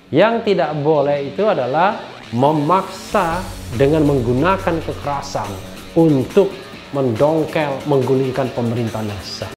Yang tidak boleh itu adalah memaksa dengan menggunakan kekerasan untuk mendongkel, menggulingkan pemerintahan yang sah.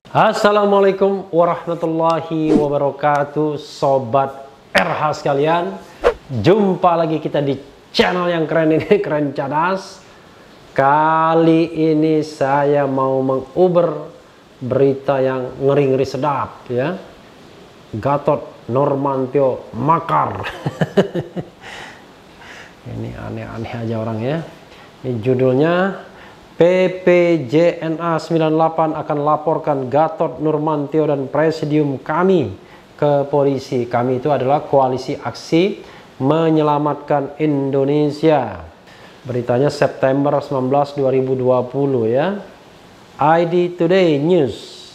Assalamualaikum warahmatullahi wabarakatuh, sobat RH sekalian. Jumpa lagi kita di channel yang keren ini, Keren Cadas. Kali ini saya mau menguber berita yang ngeri-ngeri sedap ya. Gatot Nurmantio makar. Ini aneh-aneh aja orang ya. Ini judulnya, PPJNA 98 akan laporkan Gatot Nurmantio dan presidium kami ke polisi. Kami itu adalah Koalisi Aksi Menyelamatkan Indonesia. Beritanya September 19 2020 ya. ID Today News.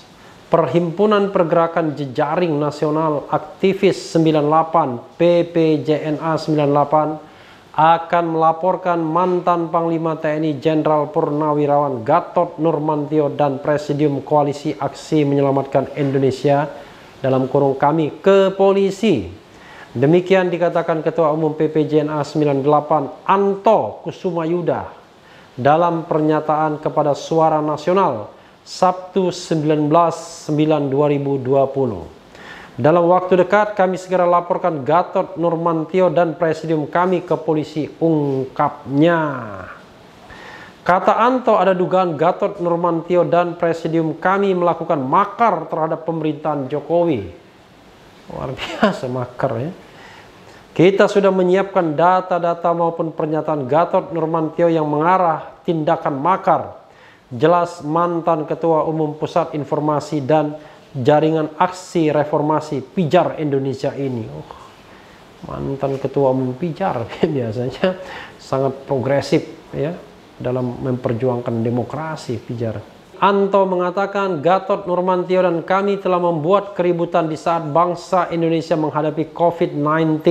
Perhimpunan Pergerakan Jejaring Nasional Aktivis 98 PPJNA 98 akan melaporkan mantan Panglima TNI Jenderal Purnawirawan Gatot Nurmantio dan presidium Koalisi Aksi Menyelamatkan Indonesia dalam kurung kami ke polisi. Demikian dikatakan Ketua Umum PPJNA 98 Anto Kusumayuda dalam pernyataan kepada Suara Nasional Sabtu 19/9/2020. Dalam waktu dekat kami segera laporkan Gatot Nurmantio dan presidium kami ke polisi, ungkapnya. Kata Anto, ada dugaan Gatot Nurmantio dan presidium kami melakukan makar terhadap pemerintahan Jokowi. Luar biasa makar ya. Kita sudah menyiapkan data-data maupun pernyataan Gatot Nurmantio yang mengarah tindakan makar. Jelas mantan Ketua Umum Pusat Informasi dan Jaringan Aksi Reformasi Pijar Indonesia ini. Mantan Ketua Umum Pijar biasanya sangat progresif ya dalam memperjuangkan demokrasi Pijar. Anto mengatakan Gatot Nurmantio dan kami telah membuat keributan di saat bangsa Indonesia menghadapi COVID-19.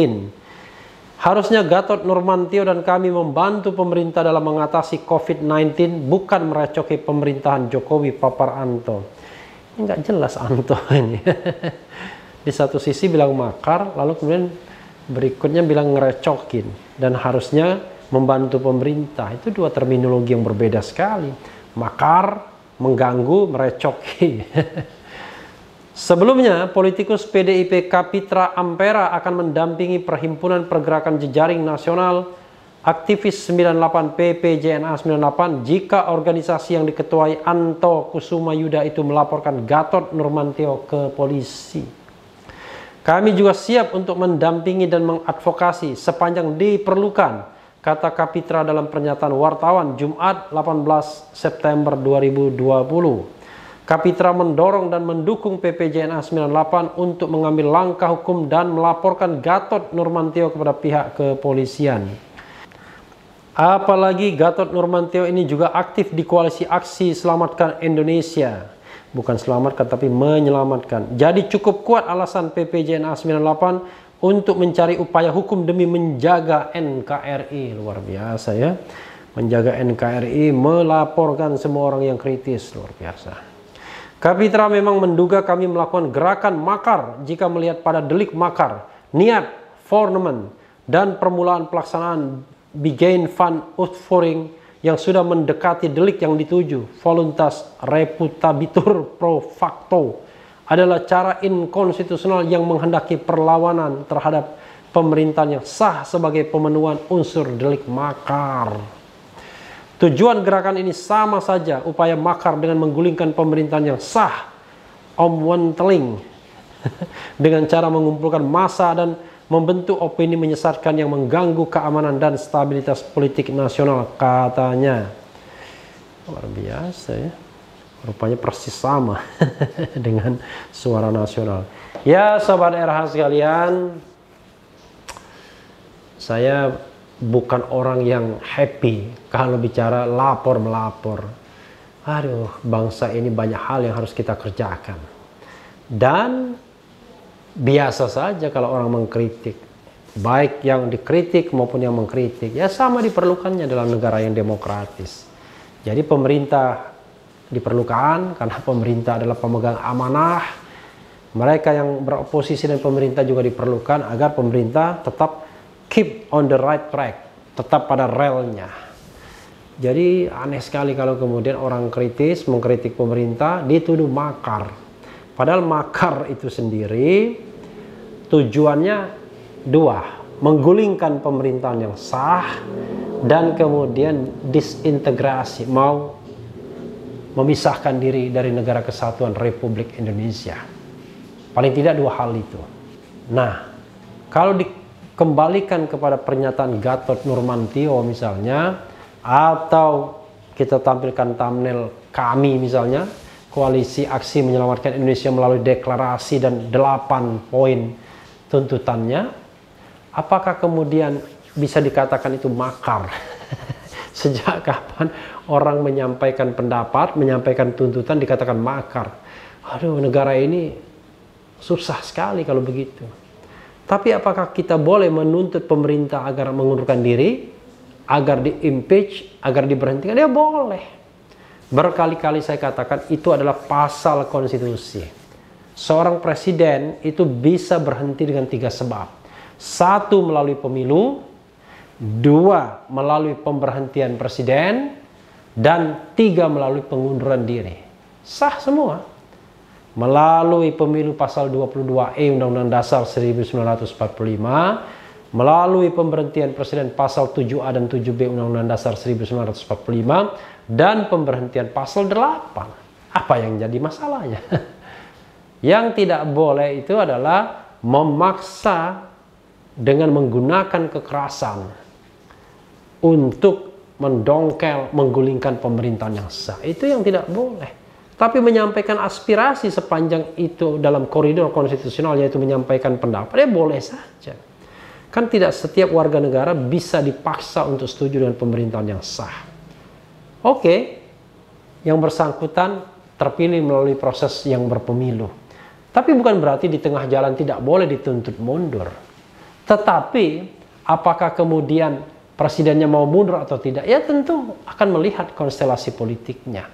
Harusnya Gatot Nurmantio dan kami membantu pemerintah dalam mengatasi COVID-19, bukan merecoki pemerintahan Jokowi, papar Anto. Ini nggak jelas Anto ini. Di satu sisi bilang makar, lalu kemudian berikutnya bilang ngerecokin dan harusnya membantu pemerintah. Itu dua terminologi yang berbeda sekali. Makar, mengganggu, merecoki. Sebelumnya, politikus PDIP Kapitra Ampera akan mendampingi Perhimpunan Pergerakan Jejaring Nasional Aktivis 98 PPJNA 98 jika organisasi yang diketuai Anto Kusumayuda itu melaporkan Gatot Nurmantio ke polisi. Kami juga siap untuk mendampingi dan mengadvokasi sepanjang diperlukan, kata Kapitra dalam pernyataan wartawan Jumat 18 September 2020. Kapitra mendorong dan mendukung PPJNA 98 untuk mengambil langkah hukum dan melaporkan Gatot Nurmantio kepada pihak kepolisian. Apalagi Gatot Nurmantio ini juga aktif di Koalisi Aksi Selamatkan Indonesia. Bukan selamatkan tapi menyelamatkan. Jadi cukup kuat alasan PPJNA 98 untuk mencari upaya hukum demi menjaga NKRI. Luar biasa ya. Menjaga NKRI, melaporkan semua orang yang kritis. Luar biasa. Kapitra memang menduga kami melakukan gerakan makar jika melihat pada delik makar, niat, foreman, dan permulaan pelaksanaan Bigain Fund Outforing yang sudah mendekati delik yang dituju, voluntas reputabitur pro facto, adalah cara inkonstitusional yang menghendaki perlawanan terhadap pemerintahan yang sah sebagai pemenuhan unsur delik makar. Tujuan gerakan ini sama saja, upaya makar dengan menggulingkan pemerintahan yang sah, omwenteling, dengan cara mengumpulkan massa dan membentuk opini menyesatkan yang mengganggu keamanan dan stabilitas politik nasional, katanya. Luar biasa ya. Rupanya persis sama dengan Suara Nasional. Ya sobat RH sekalian, saya bukan orang yang happy kalau bicara lapor-melapor. Aduh, bangsa ini banyak hal yang harus kita kerjakan. Dan biasa saja kalau orang mengkritik. Baik yang dikritik maupun yang mengkritik. Ya sama diperlukannya dalam negara yang demokratis. Jadi pemerintah diperlukan karena pemerintah adalah pemegang amanah. Mereka yang beroposisi dan pemerintah juga diperlukan agar pemerintah tetap keep on the right track, tetap pada relnya. Jadi aneh sekali kalau kemudian orang kritis mengkritik pemerintah dituduh makar. Padahal makar itu sendiri tujuannya dua, menggulingkan pemerintahan yang sah dan kemudian disintegrasi, mau memisahkan diri dari negara kesatuan Republik Indonesia. Paling tidak dua hal itu. Nah, kalau dikembalikan kepada pernyataan Gatot Nurmantio misalnya, atau kita tampilkan thumbnail kami misalnya, Koalisi Aksi Menyelamatkan Indonesia melalui deklarasi dan 8 poin tuntutannya, apakah kemudian bisa dikatakan itu makar? Sejak kapan orang menyampaikan pendapat, menyampaikan tuntutan dikatakan makar? Aduh, negara ini susah sekali kalau begitu. Tapi apakah kita boleh menuntut pemerintah agar mengundurkan diri, agar di-impeach, agar diberhentikan? Ya boleh. Berkali-kali saya katakan itu adalah pasal konstitusi. Seorang presiden itu bisa berhenti dengan 3 sebab. 1, melalui pemilu. 2, melalui pemberhentian presiden. Dan 3, melalui pengunduran diri. Sah semua. Melalui pemilu pasal 22E Undang-Undang Dasar 1945. Melalui pemberhentian presiden pasal 7A dan 7B Undang-Undang Dasar 1945. Dan pemberhentian pasal 8. Apa yang jadi masalahnya? Yang tidak boleh itu adalah memaksa dengan menggunakan kekerasan untuk mendongkel, menggulingkan pemerintahan yang sah. Itu yang tidak boleh. Tapi menyampaikan aspirasi sepanjang itu dalam koridor konstitusional, yaitu menyampaikan pendapat, ya boleh saja. Kan tidak setiap warga negara bisa dipaksa untuk setuju dengan pemerintahan yang sah. Oke, yang bersangkutan terpilih melalui proses yang berpemilu. Tapi bukan berarti di tengah jalan tidak boleh dituntut mundur. Tetapi apakah kemudian presidennya mau mundur atau tidak? Ya tentu akan melihat konstelasi politiknya.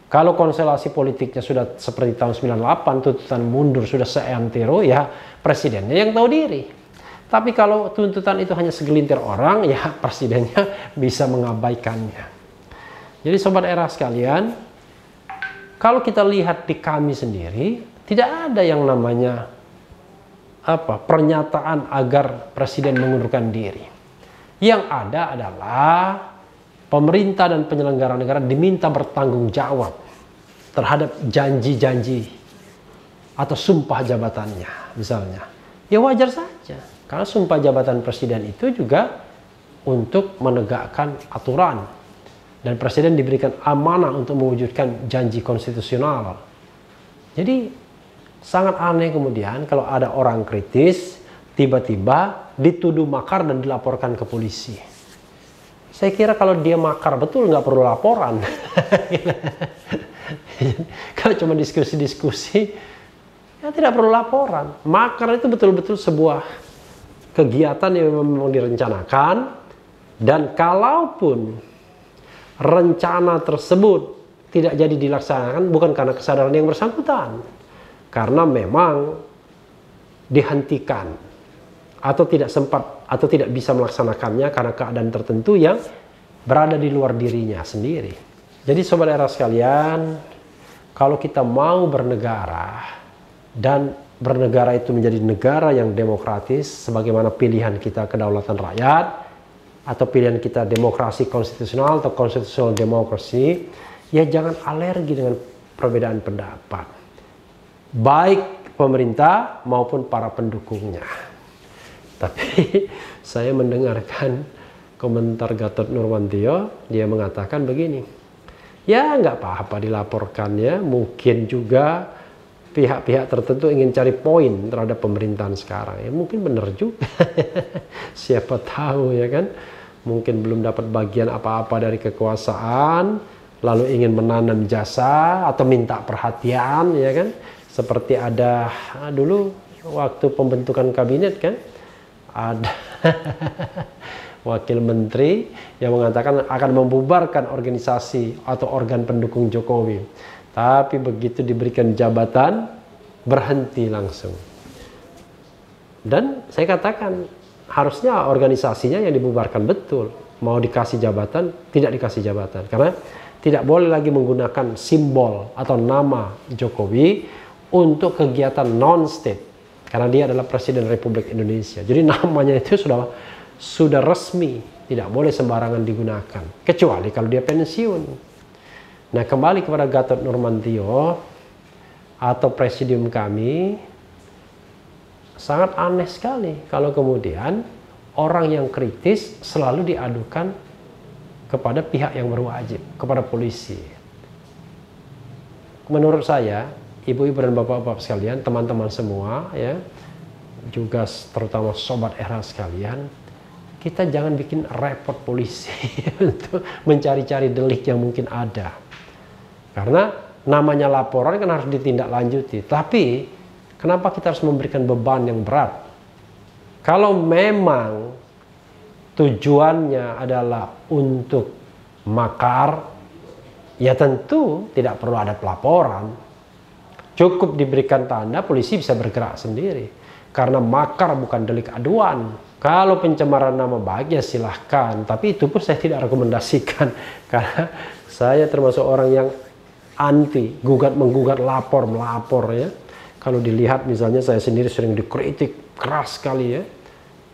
Kalau konstelasi politiknya sudah seperti tahun 98, tuntutan mundur sudah seantero, ya presidennya yang tahu diri. Tapi kalau tuntutan itu hanya segelintir orang, ya presidennya bisa mengabaikannya. Jadi sobat era sekalian, kalau kita lihat di kami sendiri, tidak ada yang namanya pernyataan agar presiden mengundurkan diri. Yang ada adalah pemerintah dan penyelenggara negara diminta bertanggung jawab terhadap janji-janji atau sumpah jabatannya misalnya. Ya wajar saja, karena sumpah jabatan presiden itu juga untuk menegakkan aturan. Dan presiden diberikan amanah untuk mewujudkan janji konstitusional. Jadi sangat aneh kemudian kalau ada orang kritis tiba-tiba dituduh makar dan dilaporkan ke polisi. Saya kira kalau dia makar betul nggak perlu laporan. Kalau cuma diskusi-diskusi ya tidak perlu laporan. Makar itu betul-betul sebuah kegiatan yang memang direncanakan, dan kalaupun rencana tersebut tidak jadi dilaksanakan bukan karena kesadaran yang bersangkutan, karena memang dihentikan atau tidak sempat atau tidak bisa melaksanakannya karena keadaan tertentu yang berada di luar dirinya sendiri. Jadi sobat era sekalian, kalau kita mau bernegara dan bernegara itu menjadi negara yang demokratis sebagaimana pilihan kita kedaulatan rakyat, atau pilihan kita demokrasi konstitusional atau konstitusional demokrasi, ya jangan alergi dengan perbedaan pendapat, baik pemerintah maupun para pendukungnya. Tapi saya mendengarkan komentar Gatot Nurmantio, dia mengatakan begini, ya nggak apa-apa dilaporkan ya, mungkin juga pihak-pihak tertentu ingin cari poin terhadap pemerintahan sekarang. Ya mungkin benar juga. Siapa tahu ya kan. Mungkin belum dapat bagian apa-apa dari kekuasaan, lalu ingin menanam jasa atau minta perhatian ya kan. Seperti ada dulu waktu pembentukan kabinet kan, ada wakil menteri yang mengatakan akan membubarkan organisasi atau organ pendukung Jokowi. Tapi begitu diberikan jabatan, berhenti langsung. Dan saya katakan, harusnya organisasinya yang dibubarkan betul. Mau dikasih jabatan, tidak dikasih jabatan. Karena tidak boleh lagi menggunakan simbol atau nama Jokowi untuk kegiatan non-state. Karena dia adalah Presiden Republik Indonesia. Jadi namanya itu sudah resmi, tidak boleh sembarangan digunakan. Kecuali kalau dia pensiun. Nah, kembali kepada Gatot Nurmantio atau presidium kami, sangat aneh sekali kalau kemudian orang yang kritis selalu diadukan kepada pihak yang berwajib, kepada polisi. Menurut saya, ibu-ibu dan bapak-bapak sekalian, teman-teman semua ya, juga terutama sobat era sekalian, kita jangan bikin repot polisi untuk mencari-cari delik yang mungkin ada. Karena namanya laporan kan harus ditindaklanjuti. Tapi kenapa kita harus memberikan beban yang berat? Kalau memang tujuannya adalah untuk makar, ya tentu tidak perlu ada pelaporan. Cukup diberikan tanda, polisi bisa bergerak sendiri. Karena makar bukan delik aduan. Kalau pencemaran nama baik ya silahkan. Tapi itu pun saya tidak rekomendasikan. Karena saya termasuk orang yang anti gugat-menggugat, lapor-melapor ya. Kalau dilihat misalnya saya sendiri sering dikritik keras sekali ya.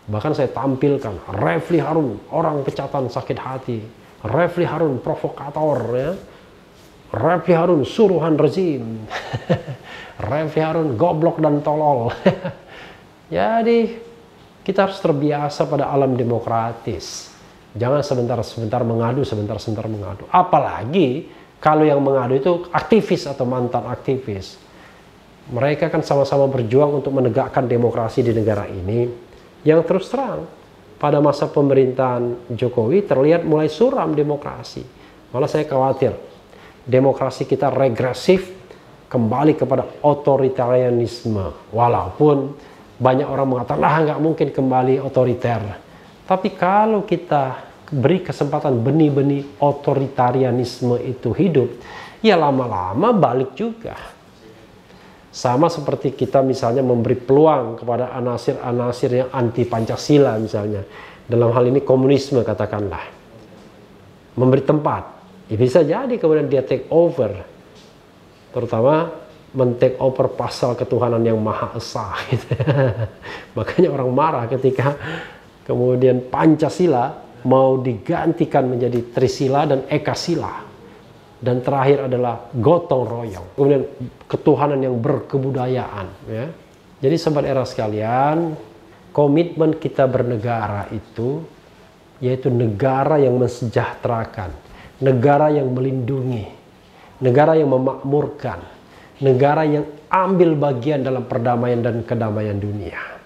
Bahkan saya tampilkan Refli Harun orang pecatan sakit hati, Refli Harun provokator ya, Refli Harun suruhan rezim, Refli Harun goblok dan tolol. Jadi kita harus terbiasa pada alam demokratis. Jangan sebentar-sebentar mengadu, sebentar-sebentar mengadu. Apalagi kalau yang mengadu itu aktivis atau mantan aktivis. Mereka kan sama-sama berjuang untuk menegakkan demokrasi di negara ini. Yang terus terang, pada masa pemerintahan Jokowi terlihat mulai suram demokrasi. Malah saya khawatir, demokrasi kita regresif, kembali kepada otoritarianisme. Walaupun banyak orang mengatakan, nggak mungkin kembali otoriter. Tapi kalau kita beri kesempatan benih-benih otoritarianisme itu hidup, ya lama-lama balik juga. Sama seperti kita misalnya memberi peluang kepada anasir-anasir yang anti Pancasila misalnya. Dalam hal ini komunisme katakanlah. Memberi tempat. Ya bisa jadi kemudian dia take over. Terutama men-take over pasal ketuhanan yang Maha Esa. Gitu. Makanya orang marah ketika kemudian Pancasila mau digantikan menjadi Trisila dan Ekasila. Dan terakhir adalah gotong royong. Kemudian ketuhanan yang berkebudayaan. Ya. Jadi sobat era sekalian, komitmen kita bernegara itu, yaitu negara yang mensejahterakan, negara yang melindungi, negara yang memakmurkan, negara yang ambil bagian dalam perdamaian dan kedamaian dunia.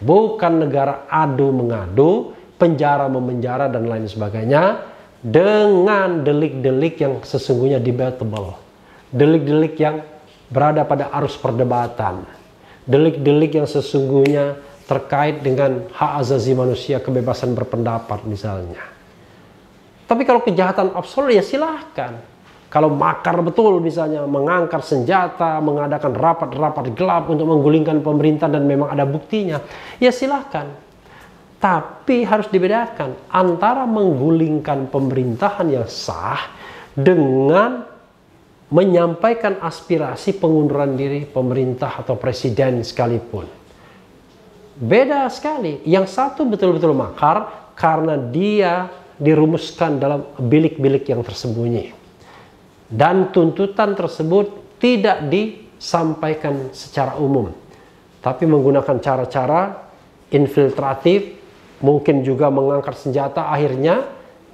Bukan negara adu-mengadu, penjara-memenjara dan lain sebagainya, dengan delik-delik yang sesungguhnya debatable, delik-delik yang berada pada arus perdebatan, delik-delik yang sesungguhnya terkait dengan hak asasi manusia, kebebasan berpendapat misalnya. Tapi kalau kejahatan absolut ya silahkan. Kalau makar betul misalnya, mengangkat senjata, mengadakan rapat-rapat gelap untuk menggulingkan pemerintah dan memang ada buktinya, ya silahkan. Tapi harus dibedakan antara menggulingkan pemerintahan yang sah dengan menyampaikan aspirasi pengunduran diri pemerintah atau presiden sekalipun. Beda sekali. Yang satu betul-betul makar karena dia dirumuskan dalam bilik-bilik yang tersembunyi. Dan tuntutan tersebut tidak disampaikan secara umum. Tapi menggunakan cara-cara infiltratif, mungkin juga mengangkat senjata, akhirnya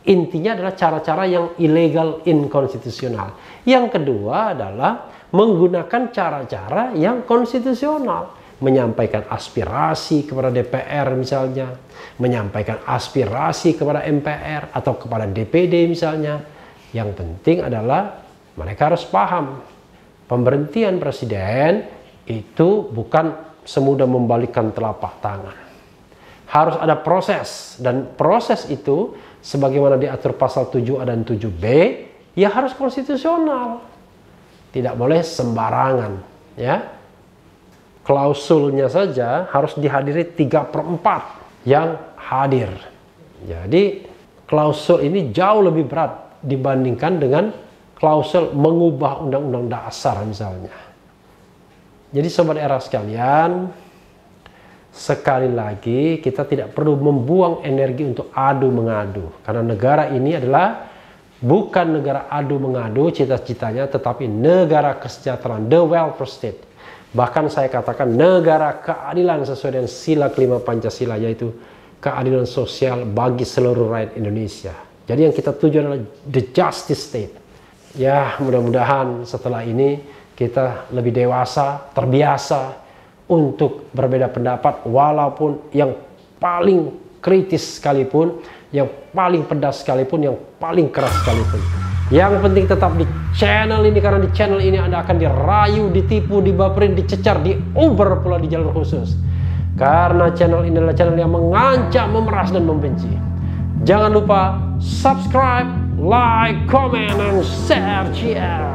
intinya adalah cara-cara yang ilegal, inkonstitusional. Yang kedua adalah menggunakan cara-cara yang konstitusional. Menyampaikan aspirasi kepada DPR misalnya, menyampaikan aspirasi kepada MPR atau kepada DPD misalnya. Yang penting adalah mereka harus paham, pemberhentian presiden itu bukan semudah membalikkan telapak tangan. Harus ada proses, dan proses itu sebagaimana diatur pasal 7A dan 7B ya harus konstitusional. Tidak boleh sembarangan, ya. Klausulnya saja harus dihadiri 3/4 yang hadir. Jadi klausul ini jauh lebih berat dibandingkan dengan klausul mengubah undang-undang dasar misalnya. Jadi sobat era sekalian, sekali lagi kita tidak perlu membuang energi untuk adu mengadu, karena negara ini adalah bukan negara adu mengadu cita-citanya, tetapi negara kesejahteraan, the welfare state. Bahkan saya katakan negara keadilan sesuai dengan sila kelima Pancasila, yaitu keadilan sosial bagi seluruh rakyat Indonesia. Jadi yang kita tuju adalah the justice state. Ya, mudah-mudahan setelah ini kita lebih dewasa, terbiasa untuk berbeda pendapat, walaupun yang paling kritis sekalipun, yang paling pedas sekalipun, yang paling keras sekalipun. Yang penting tetap di channel ini, karena di channel ini Anda akan dirayu, ditipu, dibaperin, dicecar, diuber pula di jalur khusus. Karena channel ini adalah channel yang mengancam, memeras, dan membenci. Jangan lupa subscribe, like, comment, and share.